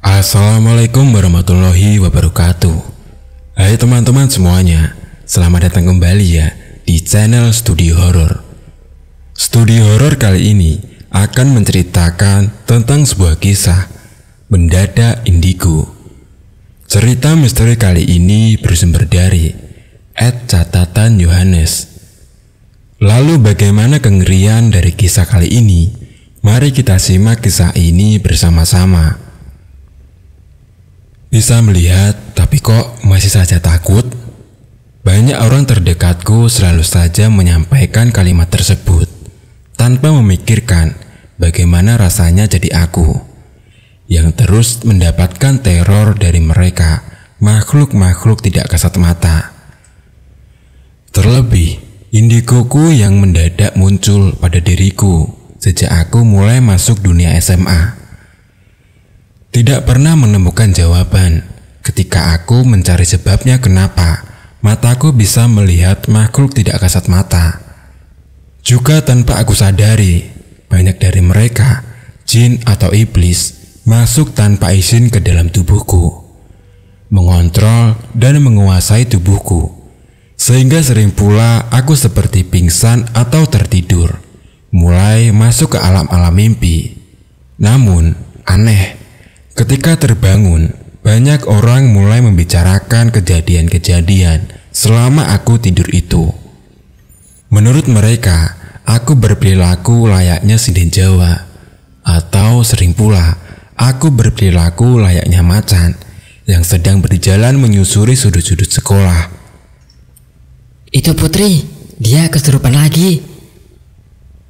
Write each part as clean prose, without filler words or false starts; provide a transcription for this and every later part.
Assalamualaikum warahmatullahi wabarakatuh. Hai teman-teman semuanya, selamat datang kembali ya di channel Studio Horor. Studio Horor kali ini akan menceritakan tentang sebuah kisah Mendadak Indigo. Cerita misteri kali ini bersumber dari @catatan Yohanes. Lalu bagaimana kengerian dari kisah kali ini? Mari kita simak kisah ini bersama-sama. Bisa melihat, tapi kok masih saja takut? Banyak orang terdekatku selalu saja menyampaikan kalimat tersebut tanpa memikirkan bagaimana rasanya jadi aku yang terus mendapatkan teror dari mereka, makhluk-makhluk tidak kasat mata. Terlebih, indigoku yang mendadak muncul pada diriku sejak aku mulai masuk dunia SMA. Tidak pernah menemukan jawaban ketika aku mencari sebabnya kenapa mataku bisa melihat makhluk tidak kasat mata. Juga tanpa aku sadari, banyak dari mereka, jin atau iblis, masuk tanpa izin ke dalam tubuhku, mengontrol dan menguasai tubuhku, sehingga sering pula aku seperti pingsan atau tertidur, mulai masuk ke alam-alam mimpi. Namun, aneh, ketika terbangun, banyak orang mulai membicarakan kejadian-kejadian selama aku tidur itu. Menurut mereka, aku berperilaku layaknya sinden Jawa, atau sering pula aku berperilaku layaknya macan yang sedang berjalan menyusuri sudut-sudut sekolah. Itu Putri, dia kesurupan lagi,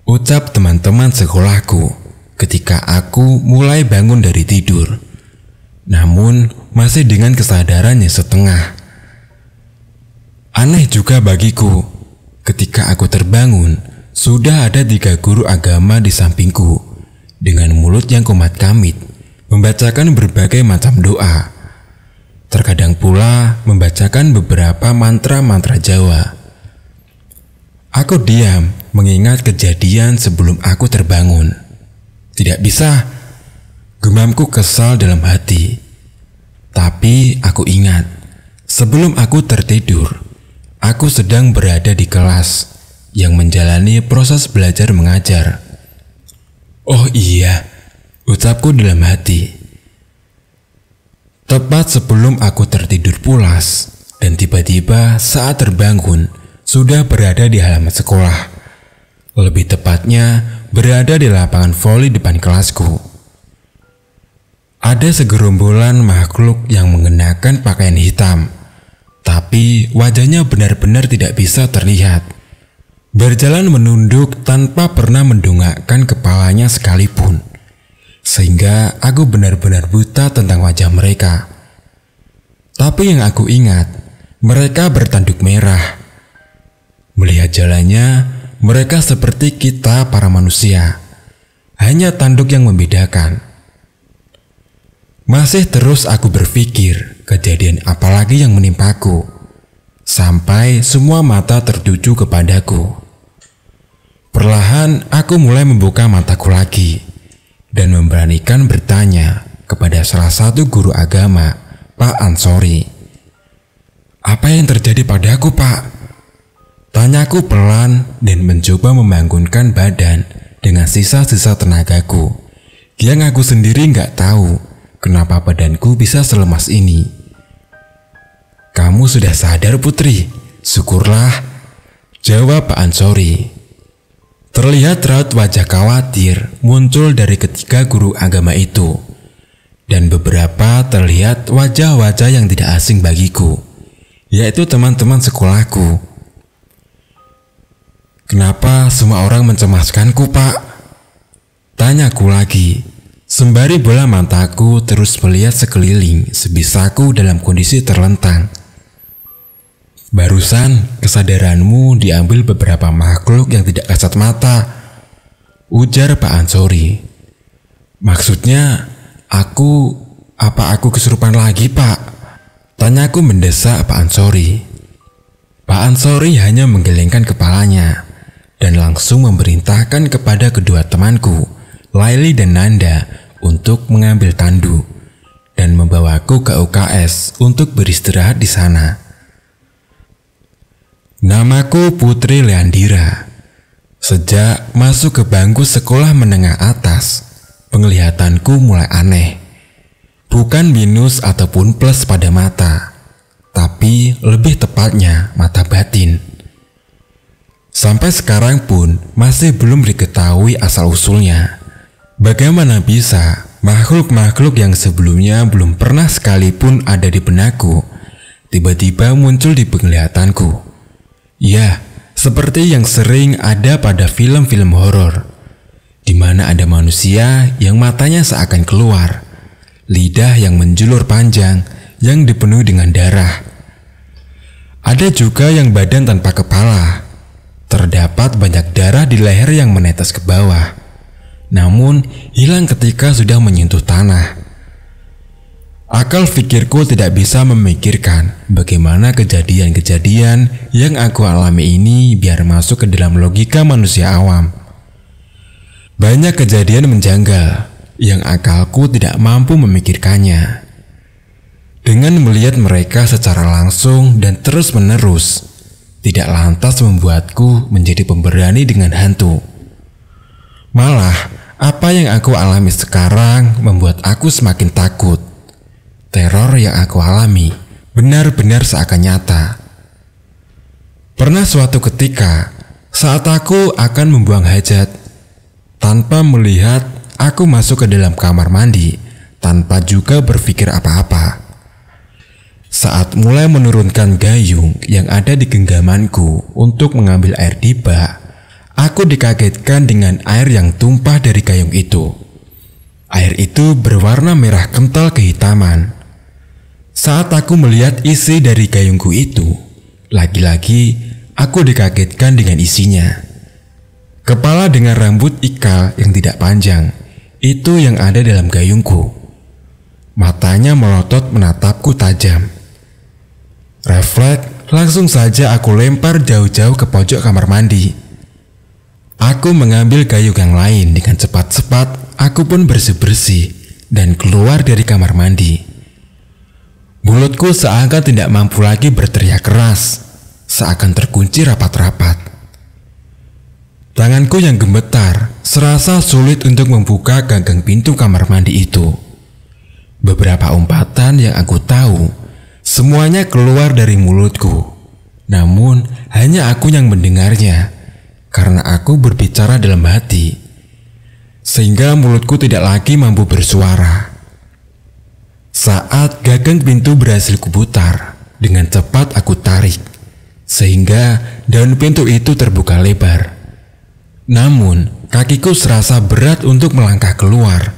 ucap teman-teman sekolahku ketika aku mulai bangun dari tidur, namun masih dengan kesadaran yang setengah. Aneh juga bagiku, ketika aku terbangun, sudah ada 3 guru agama di sampingku, dengan mulut yang kumat kamit, membacakan berbagai macam doa. Terkadang pula membacakan beberapa mantra-mantra Jawa. Aku diam mengingat kejadian sebelum aku terbangun. Tidak bisa, gumamku kesal dalam hati. Tapi aku ingat, sebelum aku tertidur, aku sedang berada di kelas yang menjalani proses belajar mengajar. Oh iya, ucapku dalam hati. Tepat sebelum aku tertidur pulas, dan tiba-tiba saat terbangun, sudah berada di halaman sekolah. Lebih tepatnya, berada di lapangan voli depan kelasku. Ada segerombolan makhluk yang mengenakan pakaian hitam, tapi wajahnya benar-benar tidak bisa terlihat. Berjalan menunduk tanpa pernah mendongakkan kepalanya sekalipun, sehingga aku benar-benar buta tentang wajah mereka. Tapi yang aku ingat, mereka bertanduk merah. Melihat jalannya, mereka seperti kita para manusia, hanya tanduk yang membedakan. Masih terus aku berpikir kejadian apa lagi yang menimpaku, sampai semua mata tertuju kepadaku. Perlahan aku mulai membuka mataku lagi dan memberanikan bertanya kepada salah satu guru agama, Pak Ansori. Apa yang terjadi padaku, Pak? Tanyaku pelan dan mencoba membangunkan badan dengan sisa-sisa tenagaku, yang aku sendiri nggak tahu kenapa badanku bisa selemas ini. Kamu sudah sadar, Putri? Syukurlah, jawab Pak Ansori. Terlihat raut wajah khawatir muncul dari ketiga guru agama itu, dan beberapa terlihat wajah-wajah yang tidak asing bagiku, yaitu teman-teman sekolahku. Kenapa semua orang mencemaskanku, Pak? Tanyaku lagi, sembari bola mataku terus melihat sekeliling sebisaku dalam kondisi terlentang. Barusan kesadaranmu diambil beberapa makhluk yang tidak kasat mata, ujar Pak Ansori. Maksudnya, apa aku kesurupan lagi, Pak? Tanyaku mendesak Pak Ansori. Pak Ansori hanya menggelengkan kepalanya dan langsung memerintahkan kepada kedua temanku, Laili dan Nanda, untuk mengambil tandu dan membawaku ke UKS untuk beristirahat di sana. Namaku Putri Leandira. Sejak masuk ke bangku sekolah menengah atas, penglihatanku mulai aneh. Bukan minus ataupun plus pada mata, tapi lebih tepatnya mata batin. Sampai sekarang pun masih belum diketahui asal-usulnya. Bagaimana bisa makhluk-makhluk yang sebelumnya belum pernah sekalipun ada di benakku tiba-tiba muncul di penglihatanku? Ya, seperti yang sering ada pada film-film horor, di mana ada manusia yang matanya seakan keluar, lidah yang menjulur panjang yang dipenuhi dengan darah. Ada juga yang badan tanpa kepala. Terdapat banyak darah di leher yang menetes ke bawah, namun hilang ketika sudah menyentuh tanah. Akal pikirku tidak bisa memikirkan bagaimana kejadian-kejadian yang aku alami ini biar masuk ke dalam logika manusia awam. Banyak kejadian menjanggal yang akalku tidak mampu memikirkannya. Dengan melihat mereka secara langsung dan terus-menerus, tidak lantas membuatku menjadi pemberani dengan hantu. Malah, apa yang aku alami sekarang membuat aku semakin takut. Teror yang aku alami benar-benar seakan nyata. Pernah suatu ketika, saat aku akan membuang hajat, tanpa melihat, aku masuk ke dalam kamar mandi, tanpa juga berpikir apa-apa. Saat mulai menurunkan gayung yang ada di genggamanku untuk mengambil air di bak, aku dikagetkan dengan air yang tumpah dari gayung itu. Air itu berwarna merah kental kehitaman. Saat aku melihat isi dari gayungku itu, lagi-lagi aku dikagetkan dengan isinya. Kepala dengan rambut ikal yang tidak panjang, itu yang ada dalam gayungku. Matanya melotot menatapku tajam. Refleks, langsung saja aku lempar jauh-jauh ke pojok kamar mandi. Aku mengambil gayung yang lain dengan cepat-cepat. Aku pun bersih-bersih dan keluar dari kamar mandi. Mulutku seakan tidak mampu lagi berteriak keras, seakan terkunci rapat-rapat. Tanganku yang gemetar serasa sulit untuk membuka gagang pintu kamar mandi itu. Beberapa umpatan yang aku tahu semuanya keluar dari mulutku, namun hanya aku yang mendengarnya karena aku berbicara dalam hati, sehingga mulutku tidak lagi mampu bersuara. Saat gagang pintu berhasil kuputar, dengan cepat aku tarik, sehingga daun pintu itu terbuka lebar. Namun, kakiku serasa berat untuk melangkah keluar.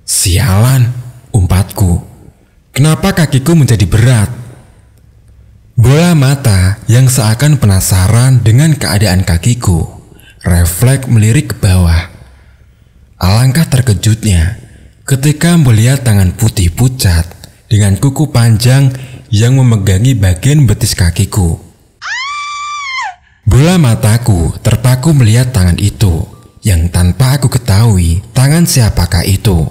Sialan, umpatku. Kenapa kakiku menjadi berat? Bola mata yang seakan penasaran dengan keadaan kakiku, refleks melirik ke bawah. Alangkah terkejutnya ketika melihat tangan putih pucat dengan kuku panjang yang memegangi bagian betis kakiku. Bola mataku terpaku melihat tangan itu yang tanpa aku ketahui tangan siapakah itu.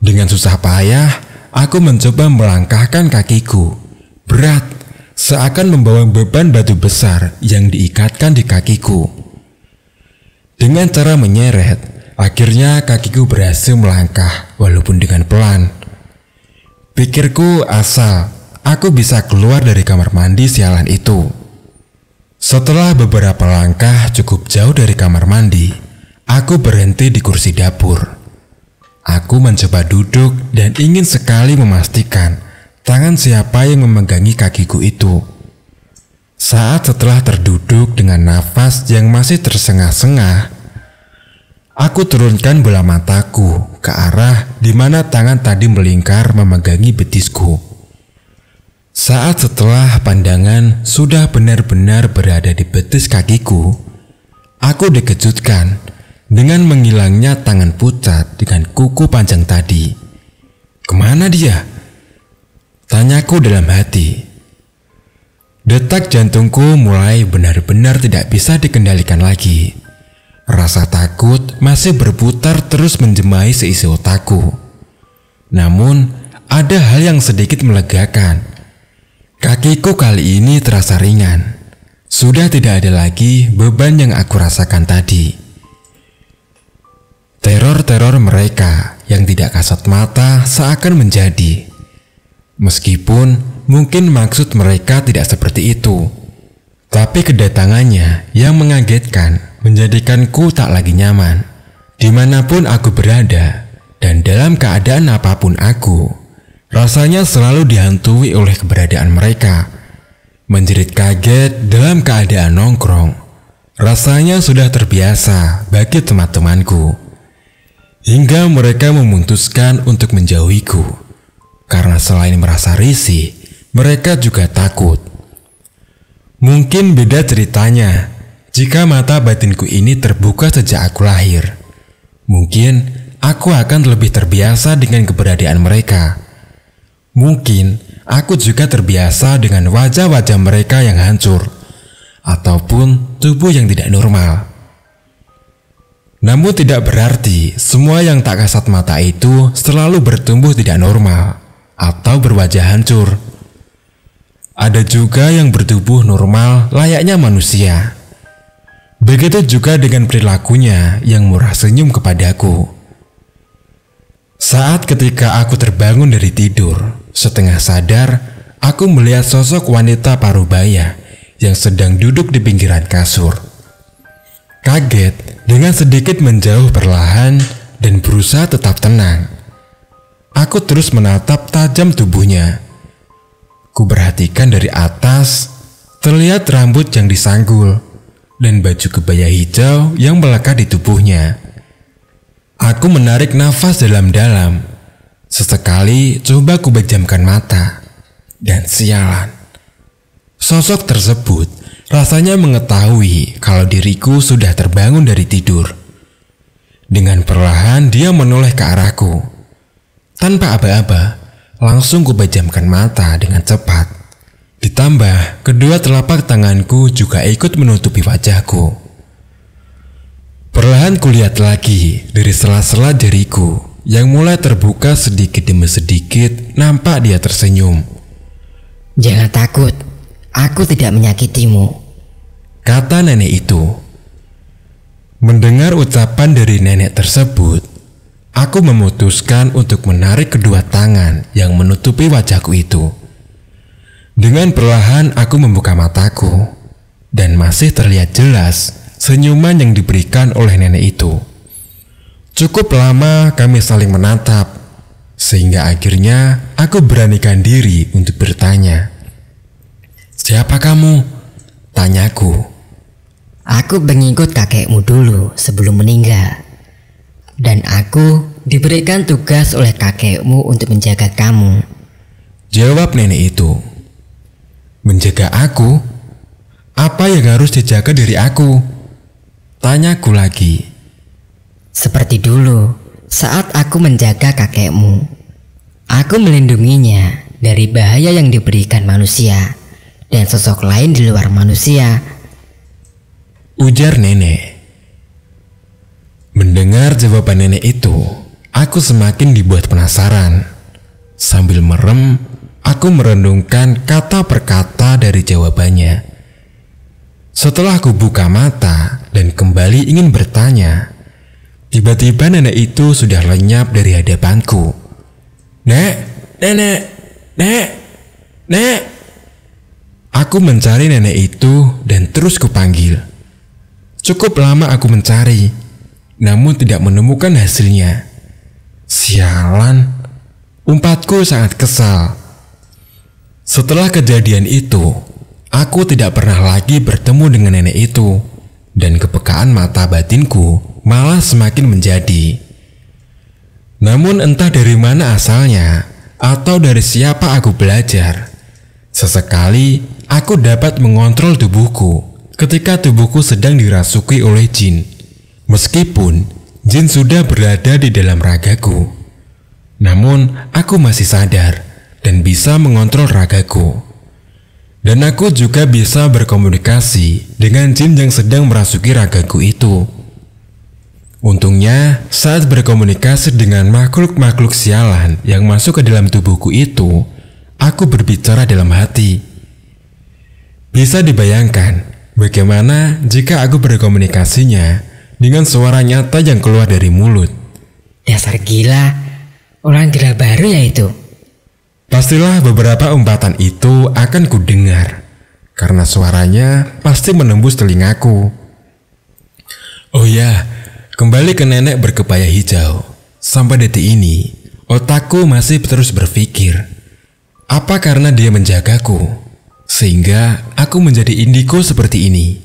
Dengan susah payah, aku mencoba melangkahkan kakiku. Berat, seakan membawa beban batu besar yang diikatkan di kakiku. Dengan cara menyeret, akhirnya kakiku berhasil melangkah walaupun dengan pelan. Pikirku asal aku bisa keluar dari kamar mandi sialan itu. Setelah beberapa langkah cukup jauh dari kamar mandi, aku berhenti di kursi dapur. Aku mencoba duduk dan ingin sekali memastikan tangan siapa yang memegangi kakiku itu. Saat setelah terduduk dengan nafas yang masih tersengah-sengah, aku turunkan bola mataku ke arah di mana tangan tadi melingkar memegangi betisku. Saat setelah pandangan sudah benar-benar berada di betis kakiku, aku dikejutkan dengan menghilangnya tangan pucat dengan kuku panjang tadi. Kemana dia? Tanyaku dalam hati. Detak jantungku mulai benar-benar tidak bisa dikendalikan lagi. Rasa takut masih berputar terus menjemai seisi otakku. Namun, ada hal yang sedikit melegakan. Kakiku kali ini terasa ringan. Sudah tidak ada lagi beban yang aku rasakan tadi. Teror-teror mereka yang tidak kasat mata seakan menjadi. Meskipun mungkin maksud mereka tidak seperti itu, tapi kedatangannya yang mengagetkan menjadikanku tak lagi nyaman. Dimanapun aku berada dan dalam keadaan apapun aku, rasanya selalu dihantui oleh keberadaan mereka. Menjerit kaget dalam keadaan nongkrong, rasanya sudah terbiasa bagi teman-temanku. Hingga mereka memutuskan untuk menjauhiku. Karena selain merasa risih, mereka juga takut. Mungkin beda ceritanya jika mata batinku ini terbuka sejak aku lahir. Mungkin aku akan lebih terbiasa dengan keberadaan mereka. Mungkin aku juga terbiasa dengan wajah-wajah mereka yang hancur, ataupun tubuh yang tidak normal. Namun tidak berarti semua yang tak kasat mata itu selalu bertumbuh tidak normal atau berwajah hancur. Ada juga yang bertubuh normal layaknya manusia. Begitu juga dengan perilakunya yang murah senyum kepadaku. Saat ketika aku terbangun dari tidur, setengah sadar, aku melihat sosok wanita parubaya yang sedang duduk di pinggiran kasur. Kaget dengan sedikit menjauh perlahan dan berusaha tetap tenang. Aku terus menatap tajam tubuhnya. Ku perhatikan dari atas, terlihat rambut yang disanggul dan baju kebaya hijau yang melekat di tubuhnya. Aku menarik nafas dalam-dalam. Sesekali coba ku pejamkan mata. Dan sialan, sosok tersebut rasanya mengetahui kalau diriku sudah terbangun dari tidur. Dengan perlahan dia menoleh ke arahku. Tanpa aba-aba, langsung ku pejamkan mata dengan cepat. Ditambah, kedua telapak tanganku juga ikut menutupi wajahku. Perlahan kulihat lagi dari sela-sela jariku yang mulai terbuka sedikit demi sedikit, nampak dia tersenyum. Jangan takut, aku tidak menyakitimu, kata nenek itu. Mendengar ucapan dari nenek tersebut, aku memutuskan untuk menarik kedua tangan yang menutupi wajahku itu. Dengan perlahan aku membuka mataku, dan masih terlihat jelas senyuman yang diberikan oleh nenek itu. Cukup lama kami saling menatap, sehingga akhirnya aku beranikan diri untuk bertanya. "Siapa kamu?" tanyaku. Aku mengikut kakekmu dulu sebelum meninggal. Dan aku diberikan tugas oleh kakekmu untuk menjaga kamu, jawab nenek itu. Menjaga aku? Apa yang harus dijaga dari aku? Tanyaku lagi. Seperti dulu, saat aku menjaga kakekmu, aku melindunginya dari bahaya yang diberikan manusia dan sosok lain di luar manusia, ujar nenek. Mendengar jawaban nenek itu, aku semakin dibuat penasaran. Sambil merem, aku merenungkan kata per kata dari jawabannya. Setelah aku buka mata dan kembali ingin bertanya, tiba-tiba nenek itu sudah lenyap dari hadapanku. Nek, nenek, nek, nek. Aku mencari nenek itu dan terus kupanggil. Cukup lama aku mencari, namun tidak menemukan hasilnya. Sialan, umpatku sangat kesal. Setelah kejadian itu, aku tidak pernah lagi bertemu dengan nenek itu, dan kepekaan mata batinku malah semakin menjadi. Namun entah dari mana asalnya, atau dari siapa aku belajar, sesekali aku dapat mengontrol tubuhku ketika tubuhku sedang dirasuki oleh jin. Meskipun jin sudah berada di dalam ragaku, namun aku masih sadar dan bisa mengontrol ragaku. Dan aku juga bisa berkomunikasi dengan jin yang sedang merasuki ragaku itu. Untungnya, saat berkomunikasi dengan makhluk-makhluk sialan yang masuk ke dalam tubuhku itu, aku berbicara dalam hati. Bisa dibayangkan bagaimana jika aku berkomunikasinya dengan suara nyata yang keluar dari mulut. Dasar gila, orang gila baru ya itu. Pastilah beberapa umpatan itu akan kudengar, karena suaranya pasti menembus telingaku. Oh ya, kembali ke nenek berkebaya hijau. Sampai detik ini, otakku masih terus berpikir, apa karena dia menjagaku, sehingga aku menjadi indigo seperti ini?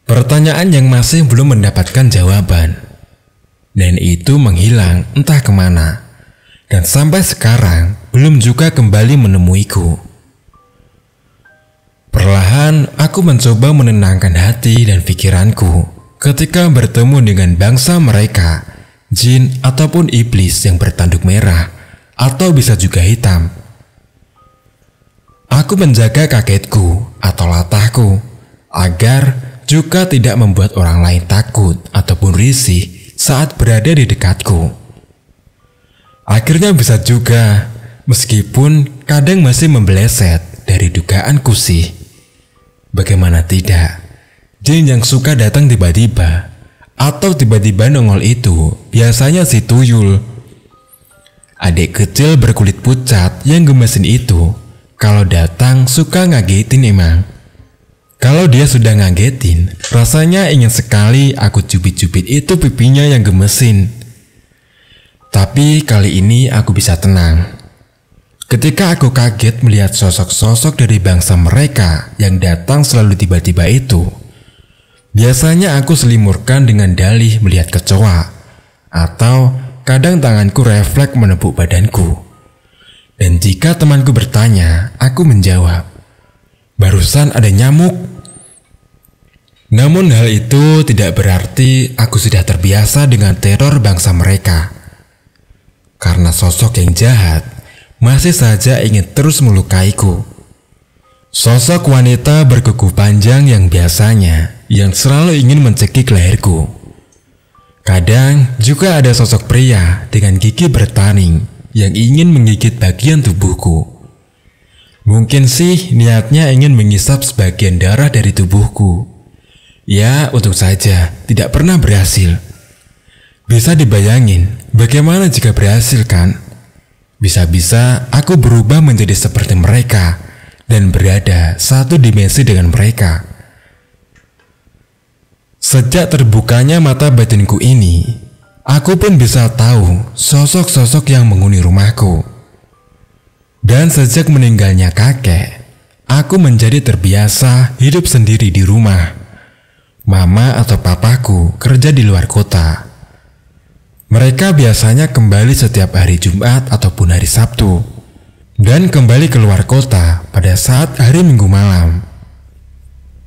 Pertanyaan yang masih belum mendapatkan jawaban. Dan itu menghilang entah kemana. Dan sampai sekarang belum juga kembali menemuiku. Perlahan aku mencoba menenangkan hati dan pikiranku ketika bertemu dengan bangsa mereka, jin ataupun iblis yang bertanduk merah atau bisa juga hitam. Aku menjaga kakekku atau latahku agar juga tidak membuat orang lain takut ataupun risih saat berada di dekatku. Akhirnya bisa juga, meskipun kadang masih membeleset dari dugaanku sih. Bagaimana tidak, jin yang suka datang tiba-tiba atau tiba-tiba nongol itu biasanya si tuyul. Adik kecil berkulit pucat yang gemesin itu kalau datang suka ngagetin emang. Kalau dia sudah ngagetin, rasanya ingin sekali aku cubit-cubit itu pipinya yang gemesin. Tapi kali ini aku bisa tenang. Ketika aku kaget melihat sosok-sosok dari bangsa mereka yang datang selalu tiba-tiba itu, biasanya aku selimurkan dengan dalih melihat kecoa, atau kadang tanganku refleks menepuk badanku. Dan jika temanku bertanya, aku menjawab, barusan ada nyamuk. Namun hal itu tidak berarti aku sudah terbiasa dengan teror bangsa mereka. Karena sosok yang jahat masih saja ingin terus melukaiku. Sosok wanita berkuku panjang yang biasanya yang selalu ingin mencekik leherku. Kadang juga ada sosok pria dengan gigi bertaring yang ingin menggigit bagian tubuhku. Mungkin sih niatnya ingin mengisap sebagian darah dari tubuhku. Ya, untung saja tidak pernah berhasil. Bisa dibayangin bagaimana jika berhasil kan? Bisa-bisa aku berubah menjadi seperti mereka dan berada satu dimensi dengan mereka. Sejak terbukanya mata batinku ini, aku pun bisa tahu sosok-sosok yang menghuni rumahku. Dan sejak meninggalnya kakek, aku menjadi terbiasa hidup sendiri di rumah. Mama atau papaku kerja di luar kota. Mereka biasanya kembali setiap hari Jumat ataupun hari Sabtu, dan kembali keluar kota pada saat hari Minggu malam.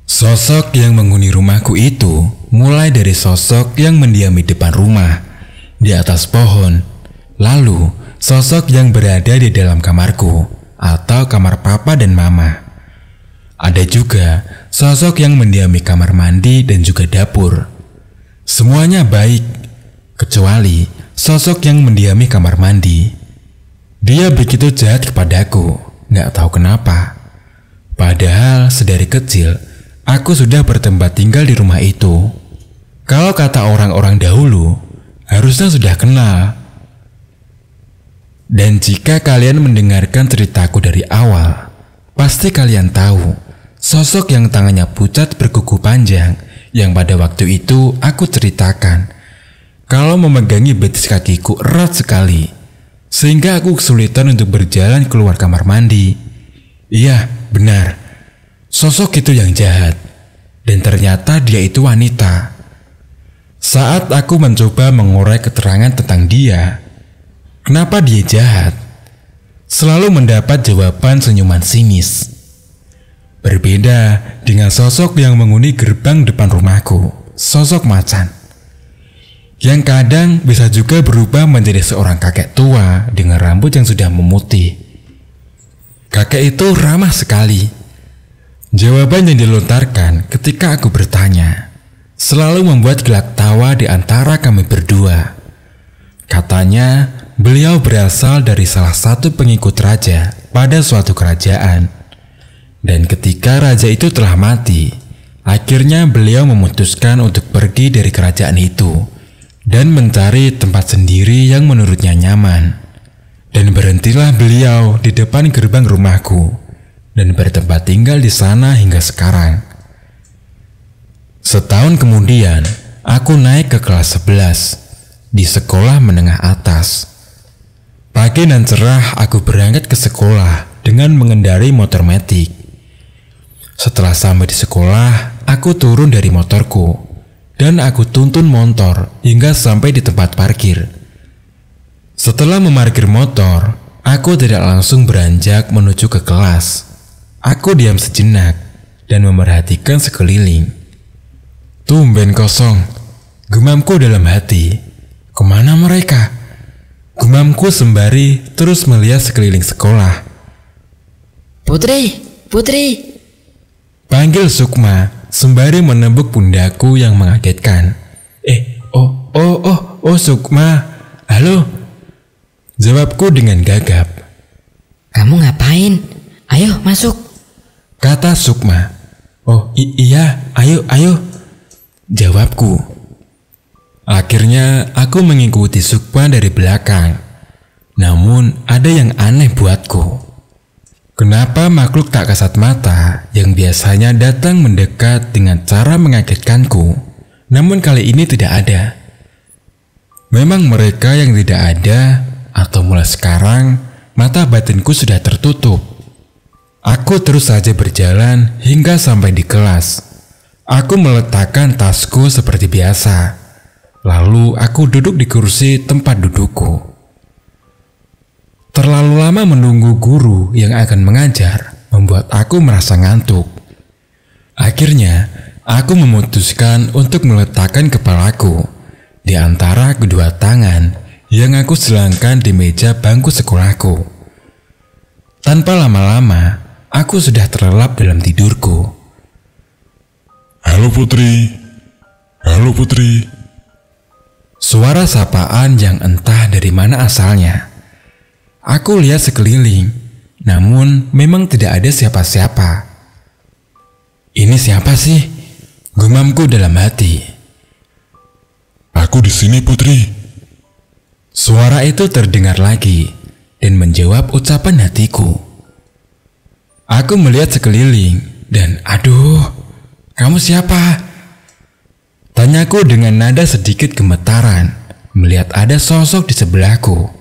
Sosok yang menghuni rumahku itu mulai dari sosok yang mendiami depan rumah, di atas pohon, lalu sosok yang berada di dalam kamarku atau kamar papa dan mama. Ada juga sosok yang mendiami kamar mandi dan juga dapur. Semuanya baik, kecuali sosok yang mendiami kamar mandi. Dia begitu jahat kepadaku, gak tahu kenapa. Padahal sedari kecil, aku sudah bertempat tinggal di rumah itu. Kalau kata orang-orang dahulu, harusnya sudah kenal. Dan jika kalian mendengarkan ceritaku dari awal, pasti kalian tahu sosok yang tangannya pucat berkuku panjang yang pada waktu itu aku ceritakan. Kalau memegangi betis kakiku erat sekali, sehingga aku kesulitan untuk berjalan keluar kamar mandi. Iya, benar. Sosok itu yang jahat. Dan ternyata dia itu wanita. Saat aku mencoba mengurai keterangan tentang dia, kenapa dia jahat, selalu mendapat jawaban senyuman sinis. Berbeda dengan sosok yang menghuni gerbang depan rumahku, sosok macan. Yang kadang bisa juga berubah menjadi seorang kakek tua dengan rambut yang sudah memutih. Kakek itu ramah sekali. Jawaban yang dilontarkan ketika aku bertanya, selalu membuat gelak tawa di antara kami berdua. Katanya, beliau berasal dari salah satu pengikut raja pada suatu kerajaan. Dan ketika raja itu telah mati, akhirnya beliau memutuskan untuk pergi dari kerajaan itu dan mencari tempat sendiri yang menurutnya nyaman. Dan berhentilah beliau di depan gerbang rumahku dan bertempat tinggal di sana hingga sekarang. Setahun kemudian, aku naik ke kelas 11 di sekolah menengah atas. Pagi dan cerah aku berangkat ke sekolah dengan mengendarai motor metik. Setelah sampai di sekolah, aku turun dari motorku dan aku tuntun motor hingga sampai di tempat parkir. Setelah memarkir motor, aku tidak langsung beranjak menuju ke kelas. Aku diam sejenak dan memerhatikan sekeliling. Tumben kosong, gumamku dalam hati. Kemana mereka? Gumamku sembari terus melihat sekeliling sekolah. Putri, Putri. Panggil Sukma sembari menembuk pundakku yang mengagetkan. Oh Sukma. Halo. Jawabku dengan gagap. Kamu ngapain? Ayo masuk, kata Sukma. Oh iya, ayo. Jawabku. Akhirnya aku mengikuti Sukma dari belakang. Namun ada yang aneh buatku. Kenapa makhluk tak kasat mata yang biasanya datang mendekat dengan cara mengagetkanku, namun kali ini tidak ada? Memang mereka yang tidak ada, atau mulai sekarang mata batinku sudah tertutup? Aku terus saja berjalan hingga sampai di kelas. Aku meletakkan tasku seperti biasa. Lalu aku duduk di kursi tempat dudukku. Terlalu lama menunggu guru yang akan mengajar membuat aku merasa ngantuk. Akhirnya, aku memutuskan untuk meletakkan kepalaku di antara kedua tangan yang aku selangkan di meja bangku sekolahku. Tanpa lama-lama, aku sudah terlelap dalam tidurku. Halo Putri. Suara sapaan yang entah dari mana asalnya. Aku lihat sekeliling, namun memang tidak ada siapa-siapa. Ini siapa sih? Gumamku dalam hati. Aku di sini, Putri. Suara itu terdengar lagi dan menjawab ucapan hatiku. Aku melihat sekeliling dan aduh, kamu siapa? Tanyaku dengan nada sedikit gemetaran melihat ada sosok di sebelahku.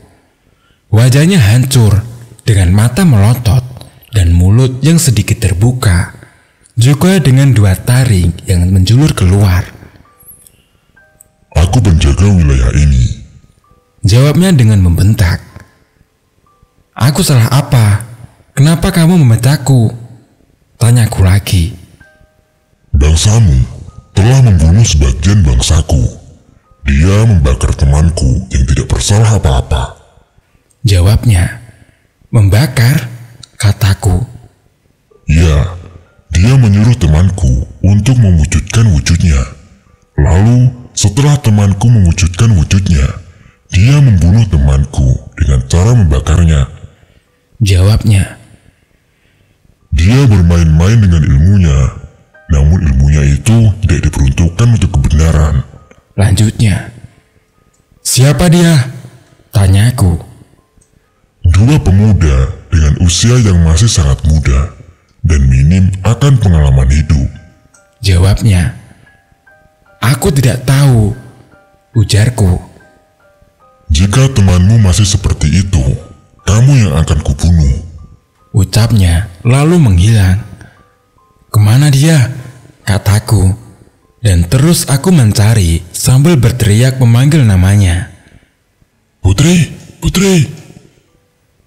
Wajahnya hancur dengan mata melotot dan mulut yang sedikit terbuka, juga dengan dua taring yang menjulur keluar. Aku penjaga wilayah ini, jawabnya dengan membentak. Aku salah apa? Kenapa kamu membentakku? Tanyaku lagi. Bangsamu telah membunuh sebagian bangsaku. Dia membakar temanku yang tidak bersalah apa-apa. Jawabnya. Membakar? Kataku. Ya, dia menyuruh temanku untuk mewujudkan wujudnya. Lalu setelah temanku mewujudkan wujudnya, dia membunuh temanku dengan cara membakarnya. Jawabnya. Dia bermain-main dengan ilmunya, namun ilmunya itu tidak diperuntukkan untuk kebenaran. Lanjutnya. Siapa dia? Tanyaku. Dua pemuda dengan usia yang masih sangat muda dan minim akan pengalaman hidup. Jawabnya. Aku tidak tahu, ujarku. Jika temanmu masih seperti itu, kamu yang akan kubunuh. Ucapnya lalu menghilang. Kemana dia? Kataku. Dan terus aku mencari sambil berteriak memanggil namanya. Putri, Putri.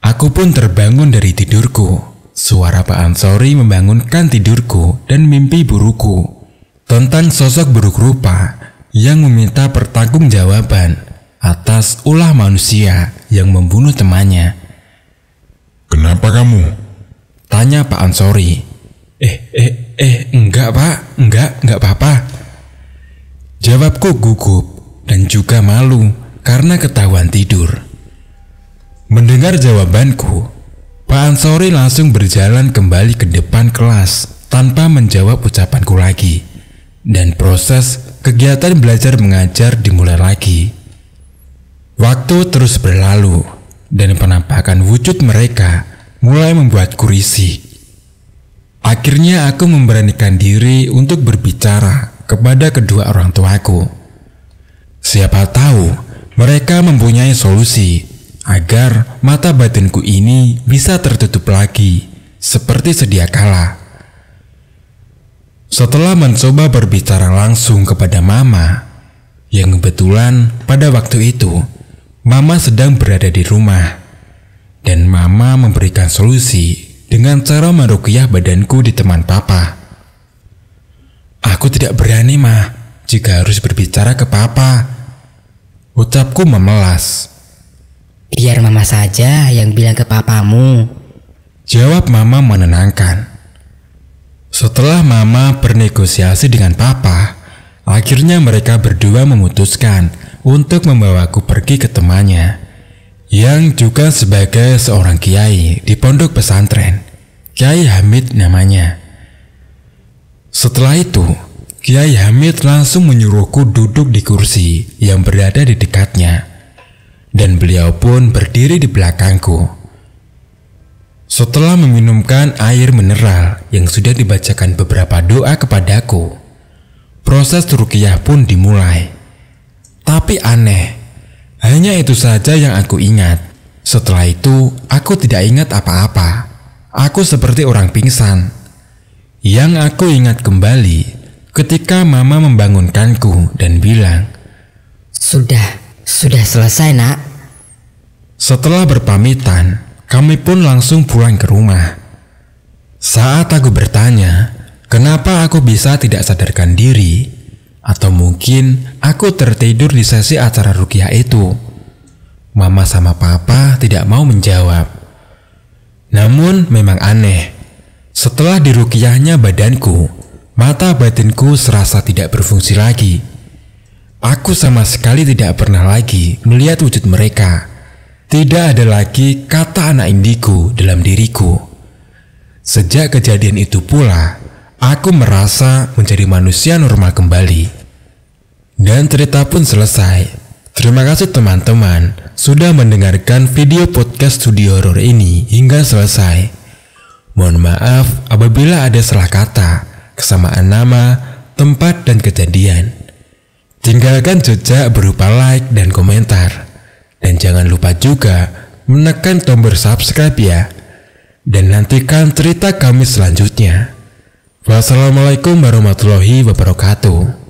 Aku pun terbangun dari tidurku. Suara Pak Ansori membangunkan tidurku dan mimpi burukku tentang sosok buruk rupa yang meminta pertanggungjawaban atas ulah manusia yang membunuh temannya. Kenapa kamu? Tanya Pak Ansori. Enggak Pak, enggak apa-apa. Jawabku gugup dan juga malu karena ketahuan tidur. Mendengar jawabanku, Pak Ansori langsung berjalan kembali ke depan kelas tanpa menjawab ucapanku lagi, dan proses kegiatan belajar mengajar dimulai lagi. Waktu terus berlalu dan penampakan wujud mereka mulai membuatku risih. Akhirnya aku memberanikan diri untuk berbicara kepada kedua orang tuaku. Siapa tahu mereka mempunyai solusi agar mata batinku ini bisa tertutup lagi seperti sedia kala. Setelah mencoba berbicara langsung kepada Mama, yang kebetulan pada waktu itu Mama sedang berada di rumah, dan Mama memberikan solusi dengan cara meruqyah badanku di teman Papa. Aku tidak berani, Ma, jika harus berbicara ke Papa, ucapku memelas. Biar Mama saja yang bilang ke papamu, jawab Mama menenangkan. Setelah Mama bernegosiasi dengan Papa, akhirnya mereka berdua memutuskan untuk membawaku pergi ke temannya, yang juga sebagai seorang kiai di pondok pesantren, Kiai Hamid namanya. Setelah itu, Kiai Hamid langsung menyuruhku duduk di kursi yang berada di dekatnya, dan beliau pun berdiri di belakangku. Setelah meminumkan air mineral yang sudah dibacakan beberapa doa kepadaku, proses ruqyah pun dimulai. Tapi aneh, hanya itu saja yang aku ingat. Setelah itu, aku tidak ingat apa-apa. Aku seperti orang pingsan. Yang aku ingat kembali ketika Mama membangunkanku dan bilang, Sudah selesai, Nak. Setelah berpamitan, kami pun langsung pulang ke rumah. Saat aku bertanya, kenapa aku bisa tidak sadarkan diri, atau mungkin aku tertidur di sesi acara ruqyah itu, Mama sama Papa tidak mau menjawab. Namun memang aneh, setelah diruqyahnya badanku, mata batinku serasa tidak berfungsi lagi. Aku sama sekali tidak pernah lagi melihat wujud mereka. Tidak ada lagi kata anak indigo dalam diriku. Sejak kejadian itu pula, aku merasa menjadi manusia normal kembali. Dan cerita pun selesai. Terima kasih teman-teman sudah mendengarkan video podcast Studio Horor ini hingga selesai. Mohon maaf apabila ada salah kata, kesamaan nama, tempat, dan kejadian. Tinggalkan jejak berupa like dan komentar. Dan jangan lupa juga menekan tombol subscribe ya. Dan nantikan cerita kami selanjutnya. Wassalamualaikum warahmatullahi wabarakatuh.